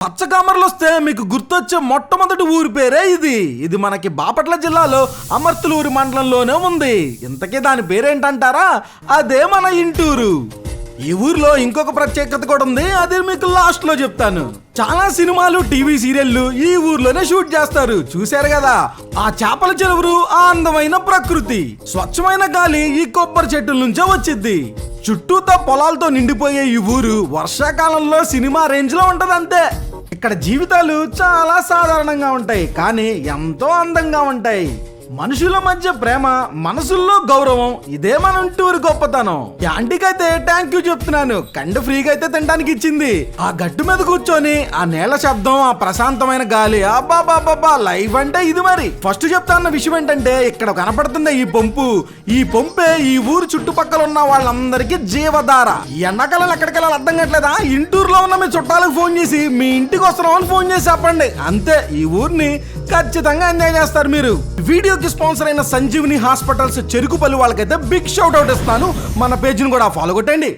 పచ్చకామర్లు వస్తే మీకు గుర్తొచ్చే మొట్టమొదటి ఊరి పేరే ఇది మనకి బాపట్ల జిల్లాలో అమర్తులూరు మండలంలోనే ఉంది. ఇంతకీ దాని పేరేంటంటారా? అదే మన ఇంటూరు. ఈ ఊర్లో ఇంకొక ప్రత్యేకత కూడా ఉంది, అది మీకు లాస్ట్ లో చెప్తాను. చాలా సినిమాలు, టీవీ సీరియళ్లు ఈ ఊర్లోనే షూట్ చేస్తారు. చూశారు కదా, ఆ చేపల చెరువులు, ఆ అందమైన ప్రకృతి, స్వచ్ఛమైన గాలి ఈ కొబ్బరి చెట్టుల నుంచే వచ్చింది. చుట్టూతో పొలాలతో నిండిపోయే ఈ ఊరు వర్షాకాలంలో సినిమా రేంజ్ లో ఉంటది అంతే. ఇక్కడ జీవితాలు చాలా సాధారణంగా ఉంటాయి, కానీ ఎంతో అందంగా ఉంటాయి. మనుషుల మధ్య ప్రేమ, మనసుల్లో గౌరవం, ఇదే మన టూర్ గొప్పతనం. యాంటీకైతే థ్యాంక్ యూ చెప్తున్నాను, కండు ఫ్రీగా అయితే తినడానికి ఇచ్చింది. ఆ గట్టు మీద కూర్చొని ఆ నేల శబ్దం, ఆ ప్రశాంతమైన గాలి, అబ్బాబాబాబా, లైఫ్ అంటే ఇది. మరి ఫస్ట్ చెప్తాన్న విషయం ఏంటంటే, ఇక్కడ కనపడుతుంది ఈ పంపు. ఈ పంపే ఈ ఊరు చుట్టుపక్కల ఉన్న వాళ్ళందరికీ జీవధార. ఈ ఎండాకాలం ఎక్కడికి వెళ్ళాలి అర్థం కావట్లేదా? ఇంటూరులో ఉన్న మీ చుట్టాలకు ఫోన్ చేసి మీ ఇంటికి వస్తున్నామని ఫోన్ చేసి చెప్పండి, అంతే. ఈ ఊరిని ఖచ్చితంగా ఎంజాయ్ చేస్తారు మీరు. వీడియోకి స్పాన్సర్ అయిన సంజీవిని హాస్పిటల్స్ చెరుకుపల్లి వాళ్ళకైతే బిగ్ షౌట్ అవుట్ ఇస్తాను. మన పేజ్ని కూడా ఫాలో కొట్టండి.